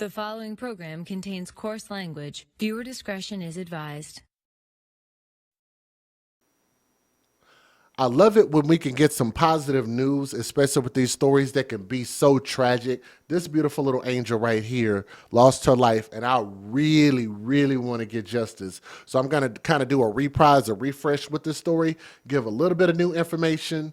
The following program contains coarse language. Viewer discretion is advised. I love it when we can get some positive news, especially with these stories that can be so tragic. This beautiful little angel right here lost her life, and I really, really want to get justice. So I'm going to kind of do a reprise, a refresh with this story, give a little bit of new information.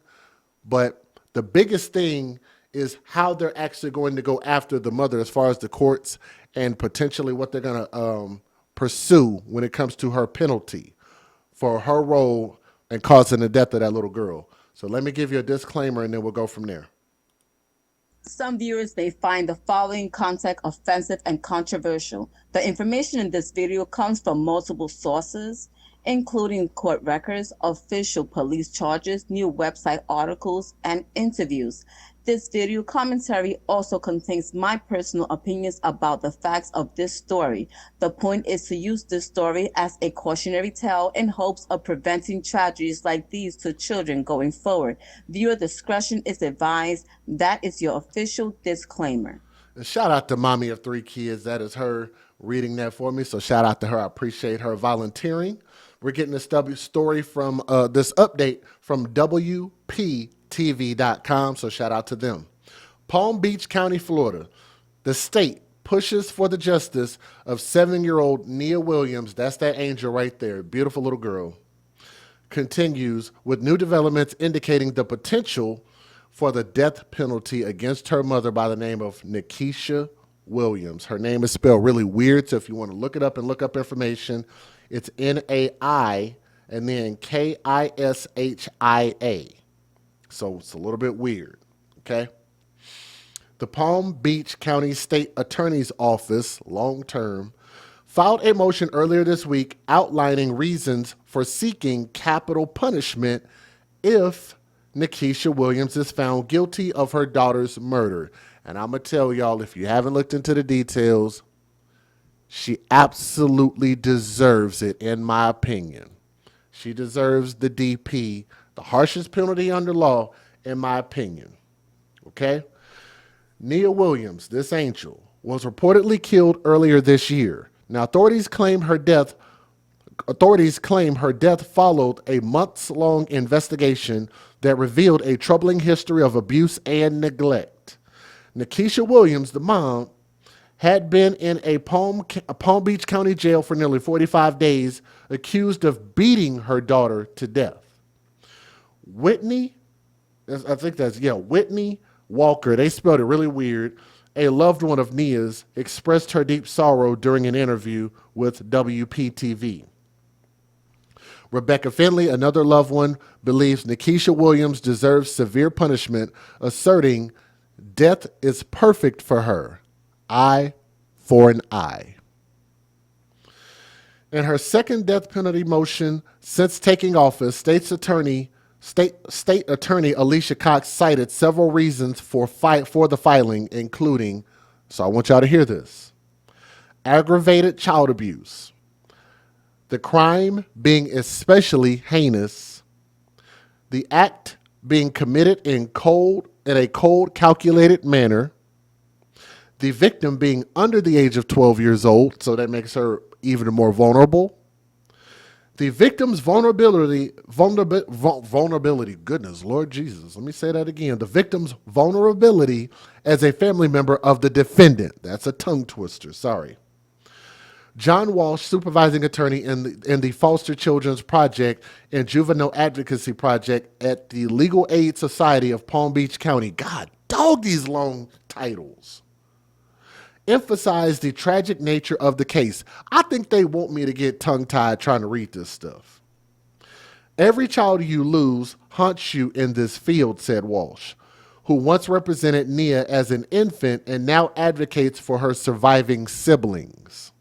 But the biggest thing is how they're actually going to go after the mother as far as the courts and potentially what they're going to pursue when it comes to her penalty for her role and causing the death of that little girl. So let me give you a disclaimer and then we'll go from there. Some viewers may find the following content offensive and controversial. The information in this video comes from multiple sources, including court records, official police charges, new website articles, and interviews. This video commentary also contains my personal opinions about the facts of this story. The point is to use this story as a cautionary tale in hopes of preventing tragedies like these to children going forward. Viewer discretion is advised. That is your official disclaimer. And shout out to Mommy of Three Kids. That is her reading that for me. So shout out to her. I appreciate her volunteering. We're getting this story from this update from WPTV.com. So shout out to them. Palm Beach County, Florida. The state pushes for the justice of 7-year-old Nia Williams. That's that angel right there. Beautiful little girl. Continues with new developments indicating the potential for the death penalty against her mother by the name of Nikisha Williams. Her name is spelled really weird, so if you want to look it up and look up information, it's N-A-I and then K-I-S-H-I-A. So it's a little bit weird, okay? The Palm Beach County State Attorney's Office, long-term, filed a motion earlier this week outlining reasons for seeking capital punishment if Nikisha Williams is found guilty of her daughter's murder. And I'm going to tell y'all, if you haven't looked into the details, she absolutely deserves it, in my opinion. She deserves the DP, the harshest penalty under law, in my opinion. Okay? Nia Williams, this angel, was reportedly killed earlier this year. Now, authorities claim her death followed a months-long investigation that revealed a troubling history of abuse and neglect. Nikisha Williams, the mom, had been in a Palm Beach County jail for nearly 45 days, accused of beating her daughter to death. Whitney Walker, they spelled it really weird, a loved one of Nia's, expressed her deep sorrow during an interview with WPTV. Rebecca Finley, another loved one, believes Nikisha Williams deserves severe punishment, asserting death is perfect for her. Eye for an eye. In her second death penalty motion since taking office, State Attorney Alicia Cox cited several reasons for the filing, including, so I want y'all to hear this, aggravated child abuse, the crime being especially heinous, the act being committed in a cold, calculated manner, the victim being under the age of 12 years old, so that makes her even more vulnerable. The victim's vulnerability, goodness, Lord Jesus, let me say that again. The victim's vulnerability as a family member of the defendant. That's a tongue twister, sorry. John Walsh, supervising attorney in the Foster Children's Project and Juvenile Advocacy Project at the Legal Aid Society of Palm Beach County. God, dog, these long titles. Emphasize the tragic nature of the case. I think they want me to get tongue-tied trying to read this stuff. Every child you lose haunts you in this field, said Walsh, who once represented Nia as an infant and now advocates for her surviving siblings.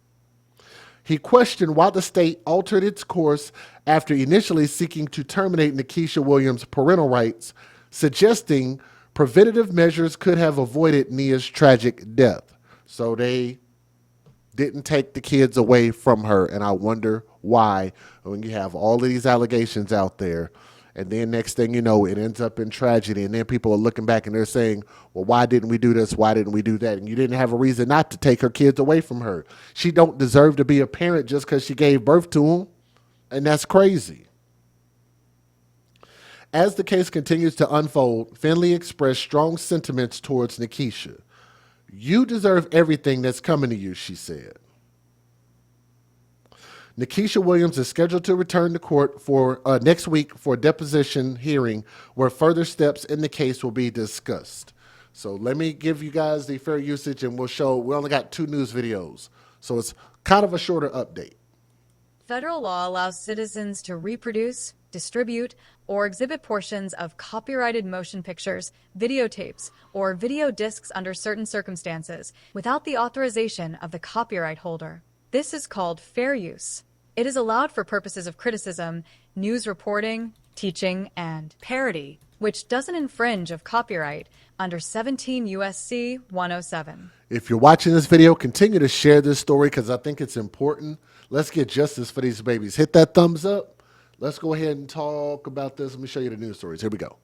He questioned why the state altered its course after initially seeking to terminate Nikisha Williams' parental rights, suggesting preventative measures could have avoided Nia's tragic death. So they didn't take the kids away from her, and I wonder why when you have all of these allegations out there And then next thing you know, it ends up in tragedy. And then people are looking back and they're saying, well, why didn't we do this? Why didn't we do that? And you didn't have a reason not to take her kids away from her. She don't deserve to be a parent just because she gave birth to them. And that's crazy. As the case continues to unfold, Finley expressed strong sentiments towards Nikisha. You deserve everything that's coming to you, she said. Nikisha Williams is scheduled to return to court for next week for a deposition hearing where further steps in the case will be discussed. So let me give you guys the fair usage and we'll show, we only got 2 news videos. So it's kind of a shorter update. Federal law allows citizens to reproduce, distribute, or exhibit portions of copyrighted motion pictures, videotapes, or video discs under certain circumstances without the authorization of the copyright holder. This is called fair use. It is allowed for purposes of criticism, news reporting, teaching, and parody, which doesn't infringe of copyright under 17 U.S.C. 107. If you're watching this video, continue to share this story because I think it's important. Let's get justice for these babies. Hit that thumbs up. Let's go ahead and talk about this. Let me show you the news stories. Here we go.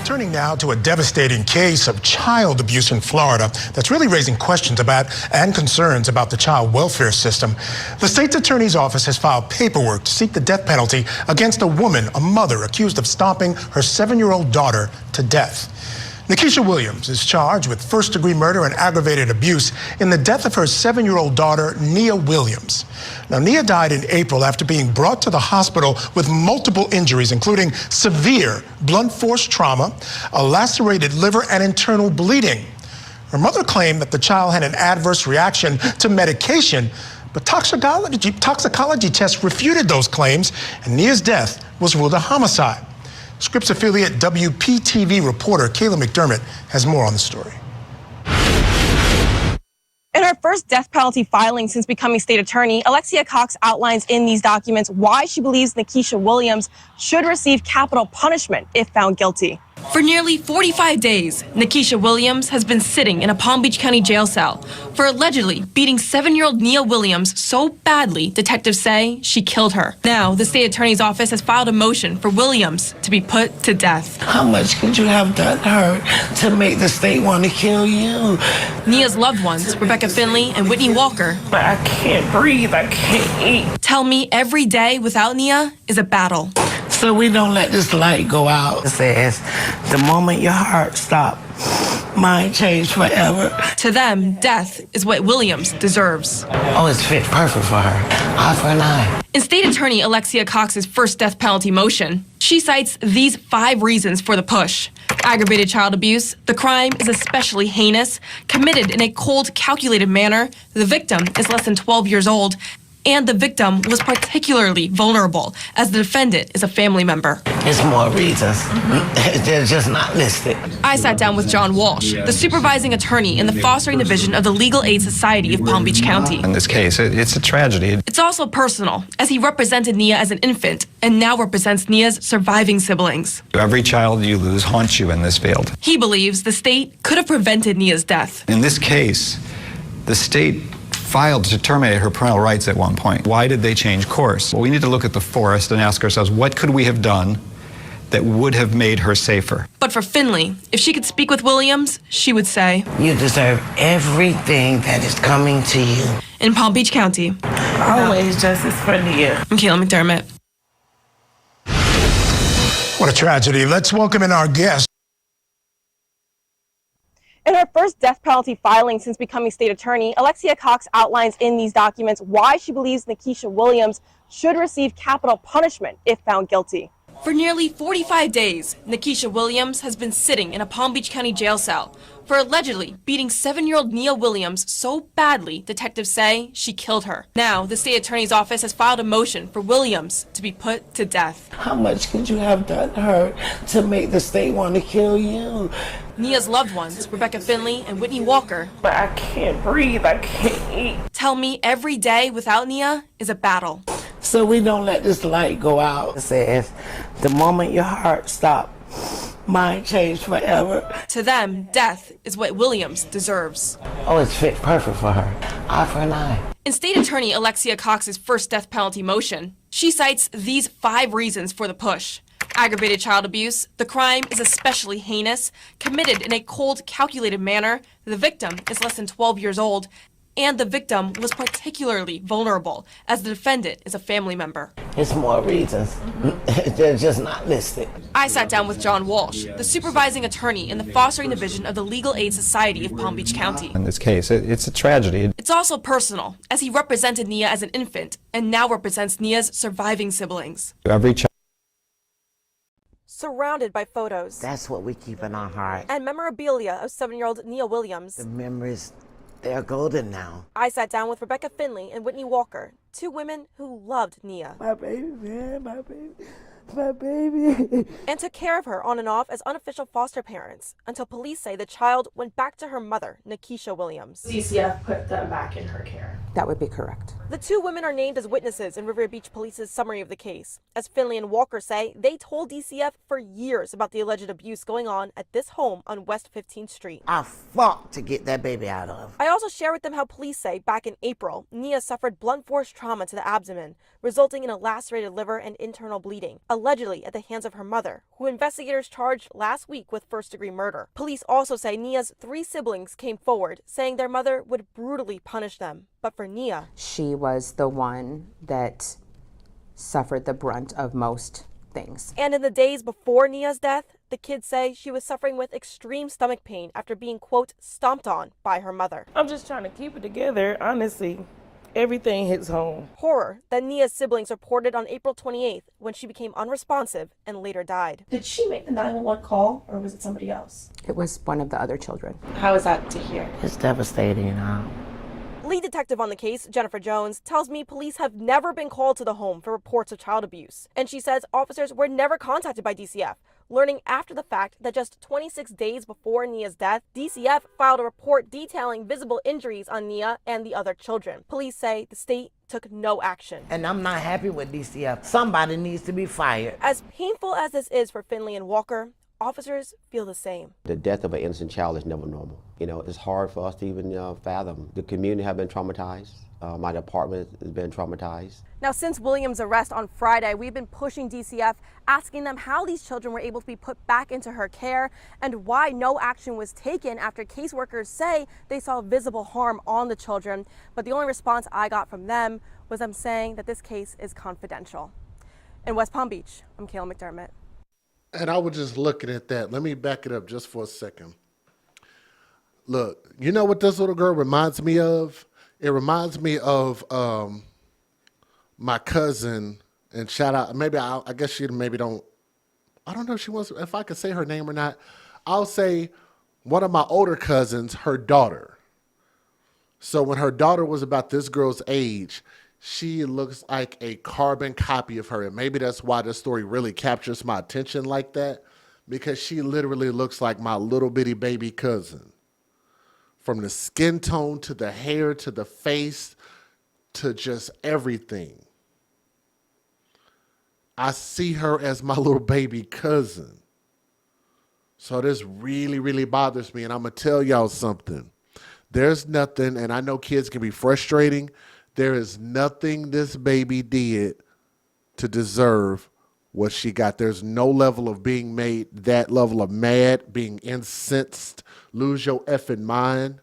Turning now to a devastating case of child abuse in Florida that's really raising questions about and concerns about the child welfare system. The state's attorney's office has filed paperwork to seek the death penalty against a woman, a mother, accused of stomping her 7-year-old daughter to death. Nikisha Williams is charged with first-degree murder and aggravated abuse in the death of her 7-year-old daughter, Nia Williams. Now, Nia died in April after being brought to the hospital with multiple injuries, including severe blunt force trauma, a lacerated liver, and internal bleeding. Her mother claimed that the child had an adverse reaction to medication, but toxicology tests refuted those claims, and Nia's death was ruled a homicide. Scripps affiliate WPTV reporter Kayla McDermott has more on the story. In her first death penalty filing since becoming state attorney, Alexia Cox outlines in these documents why she believes Nikisha Williams should receive capital punishment if found guilty. For nearly 45 days, Nikisha Williams has been sitting in a Palm Beach County jail cell for allegedly beating 7-year-old Nia Williams so badly detectives say she killed her. Now, the state attorney's office has filed a motion for Williams to be put to death. How much could you have done her to make the state want to kill you? Nia's loved ones, Rebecca Finley and Whitney Walker, But I can't breathe, I can't eat. tell me every day without Nia is a battle. So we don't let this light go out. It says, the moment your heart stops, mine changed forever. To them, death is what Williams deserves. Oh, it's fit perfect for her. Eye for an eye. In state attorney Alexia Cox's first death penalty motion, she cites these 5 reasons for the push. Aggravated child abuse, the crime is especially heinous, committed in a cold, calculated manner, the victim is less than 12 years old, and the victim was particularly vulnerable, as the defendant is a family member. There's more reasons. They're just not listed. I sat down with John Walsh, the supervising attorney in the fostering division of the Legal Aid Society of Palm Beach County. In this case, it's a tragedy. It's also personal, as he represented Nia as an infant and now represents Nia's surviving siblings. Every child you lose haunts you in this field. He believes the state could have prevented Nia's death. In this case, the state filed to terminate her parental rights at one point. Why did they change course? Well, we need to look at the forest and ask ourselves, what could we have done that would have made her safer? But for Finley, if she could speak with Williams, she would say, You deserve everything that is coming to you. in Palm Beach County. Always justice for Nia. I'm Kayla McDermott. What a tragedy. Let's welcome in our guest. In her first death penalty filing since becoming state attorney, Alexia Cox outlines in these documents why she believes Nikisha Williams should receive capital punishment if found guilty. For nearly 45 days, Nikisha Williams has been sitting in a Palm Beach County jail cell for allegedly beating 7-year-old Nia Williams so badly detectives say she killed her. Now, the state attorney's office has filed a motion for Williams to be put to death. How much could you have done her to make the state want to kill you? Nia's loved ones, Rebecca Finley and Whitney Walker, But I can't breathe, I can't eat. tell me every day without Nia is a battle. So we don't let this light go out. It says, the moment your heart stops, Mind changed forever. To them, death is what Williams deserves. Oh, it's fit perfect for her. Eye for an eye. In State Attorney Alexia Cox's first death penalty motion, she cites these 5 reasons for the push. Aggravated child abuse, the crime is especially heinous, committed in a cold, calculated manner, the victim is less than 12 years old, and the victim was particularly vulnerable, as the defendant is a family member. It's more reasons. They're just not listed. I sat down with John Walsh, the supervising attorney in the fostering division of the Legal Aid Society of Palm Beach County. In this case, it's a tragedy. It's also personal, as he represented Nia as an infant and now represents Nia's surviving siblings. Every child. Surrounded by photos That's what we keep in our heart. and memorabilia of 7-year-old Nia Williams, The memories, they're golden now. I sat down with Rebecca Finley and Whitney Walker, 2 women who loved Nia My baby, man, my baby, my baby. and took care of her on and off as unofficial foster parents until police say the child went back to her mother, Nikisha Williams. DCF put them back in her care. That would be correct. The 2 women are named as witnesses in Riviera Beach Police's summary of the case. As Finley and Walker say, they told DCF for years about the alleged abuse going on at this home on West 15th Street. I fought to get that baby out of. I also share with them how police say back in April, Nia suffered blunt force trauma to the abdomen, resulting in a lacerated liver and internal bleeding, allegedly at the hands of her mother, who investigators charged last week with first-degree murder. Police also say Nia's 3 siblings came forward, saying their mother would brutally punish them. But for Nia, she was the one that suffered the brunt of most things. And in the days before Nia's death, the kids say she was suffering with extreme stomach pain after being, quote, stomped on by her mother. I'm just trying to keep it together, honestly. Everything hits home. Horror that Nia's siblings reported on April 28th when she became unresponsive and later died. Did she make the 911 call, or was it somebody else? It was one of the other children. How is that to hear? It's devastating, you know. Lead detective on the case, Jennifer Jones, tells me police have never been called to the home for reports of child abuse. And she says officers were never contacted by DCF, learning after the fact that just 26 days before Nia's death, DCF filed a report detailing visible injuries on Nia and the other children. Police say the state took no action. And I'm not happy with DCF. Somebody needs to be fired. As painful as this is for Finley and Walker, officers feel the same. The death of an innocent child is never normal. You know, it's hard for us to even fathom. The community have been traumatized. My department has been traumatized. Now, since Williams' arrest on Friday, we've been pushing DCF, asking them how these children were able to be put back into her care and why no action was taken after caseworkers say they saw visible harm on the children. But the only response I got from them was them saying that this case is confidential. In West Palm Beach, I'm Kayla McDermott. And I was just looking at that. Let me back it up just for a second. Look, you know what this little girl reminds me of? It reminds me of my cousin, and shout out, maybe I guess she maybe don't, I don't know if she wants, if I could say her name or not. I'll say one of my older cousins, her daughter. So when her daughter was about this girl's age, she looks like a carbon copy of her. And maybe that's why this story really captures my attention like that, because she literally looks like my little bitty baby cousin. From the skin tone to the hair to the face to just everything. I see her as my little baby cousin. So this really, really bothers me. And I'm going to tell y'all something. There's nothing, and I know kids can be frustrating. There is nothing this baby did to deserve what she got. There's no level of being made that level of mad, being incensed, lose your effing mind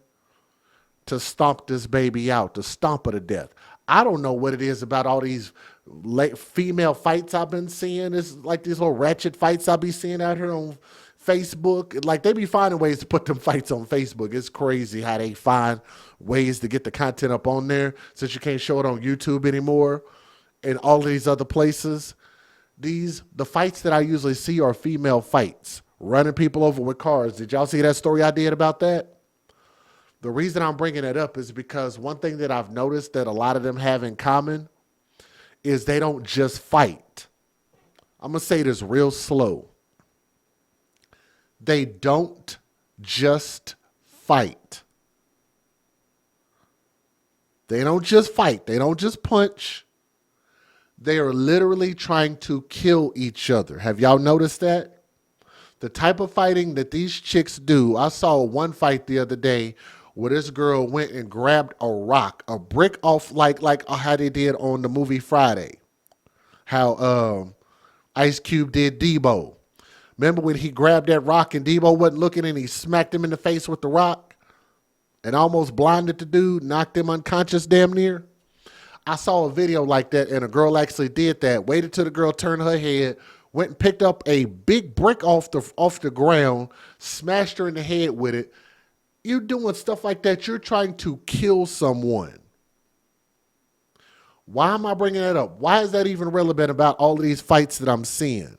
to stomp this baby out, to stomp her to death. I don't know what it is about all these female fights I've been seeing. It's like these little ratchet fights I'll be seeing out here on Facebook. Like, they be finding ways to put them fights on Facebook. It's crazy how they find ways to get the content up on there since you can't show it on YouTube anymore and all of these other places. The fights that I usually see are female fights, running people over with cars. Did y'all see that story I did about that? The reason I'm bringing it up is because one thing that I've noticed that a lot of them have in common is they don't just fight. I'm going to say this real slow. They don't just fight. They don't just fight. They don't just punch. They are literally trying to kill each other. Have y'all noticed that? The type of fighting that these chicks do. I saw one fight the other day where this girl went and grabbed a rock, a brick off like how they did on the movie Friday. How Ice Cube did Debo. Remember when he grabbed that rock and Debo wasn't looking and he smacked him in the face with the rock and almost blinded the dude, knocked him unconscious damn near? I saw a video like that and a girl actually did that. Waited till the girl turned her head, went and picked up a big brick off the ground, smashed her in the head with it. You doing stuff like that, you're trying to kill someone. Why am I bringing that up? Why is that even relevant about all of these fights that I'm seeing?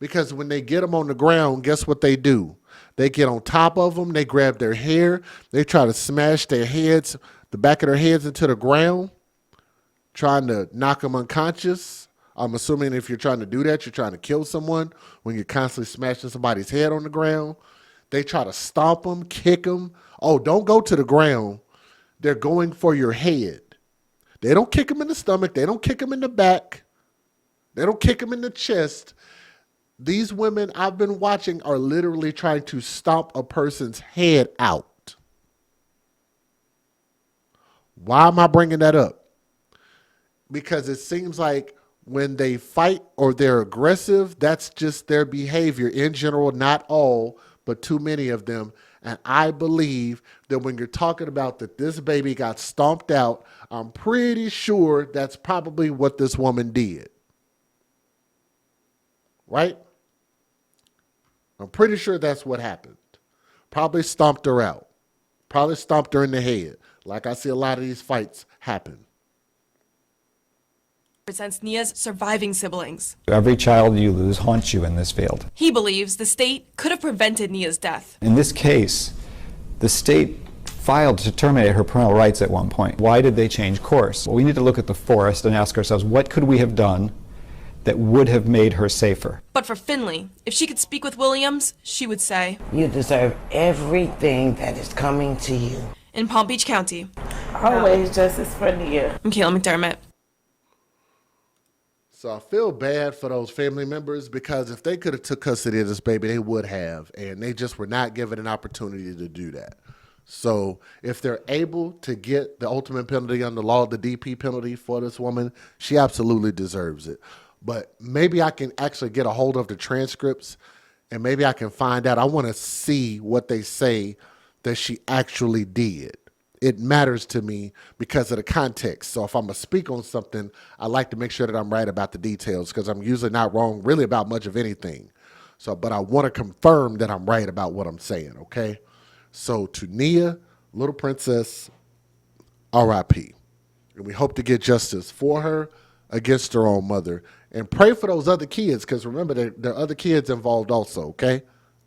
Because when they get them on the ground, guess what they do? They get on top of them, they grab their hair, they try to smash their heads, the back of their heads into the ground, trying to knock them unconscious. I'm assuming if you're trying to do that, you're trying to kill someone when you're constantly smashing somebody's head on the ground. They try to stomp them, kick them. Oh, don't go to the ground. They're going for your head. They don't kick them in the stomach. They don't kick them in the back. They don't kick them in the chest. These women I've been watching are literally trying to stomp a person's head out. Why am I bringing that up? Because it seems like when they fight or they're aggressive, that's just their behavior in general, not all, but too many of them. And I believe that when you're talking about that this baby got stomped out, I'm pretty sure that's probably what this woman did. Right? I'm pretty sure that's what happened. Probably stomped her out. Probably stomped her in the head. Like I see a lot of these fights happen. Represents Nia's surviving siblings. Every child you lose haunts you in this field. He believes the state could have prevented Nia's death. In this case, the state filed to terminate her parental rights at one point. Why did they change course? Well, we need to look at the forest and ask ourselves, what could we have done that would have made her safer? But for Finley, if she could speak with Williams, she would say, You deserve everything that is coming to you. in Palm Beach County. Always justice for Nia. I'm Kayla McDermott. So I feel bad for those family members because if they could have took custody of this baby, they would have, and they just were not given an opportunity to do that. So if they're able to get the ultimate penalty under law, the DP penalty for this woman, she absolutely deserves it. But maybe I can actually get a hold of the transcripts and maybe I can find out. I want to see what they say that she actually did. It matters to me because of the context. So if I'm going to speak on something, I like to make sure that I'm right about the details because I'm usually not wrong really about much of anything. So, but I want to confirm that I'm right about what I'm saying, okay? So to Nia, little princess, R.I.P. And we hope to get justice for her against her own mother. And pray for those other kids because remember, there are other kids involved also, okay?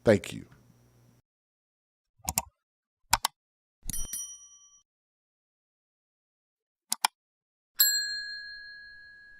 Thank you.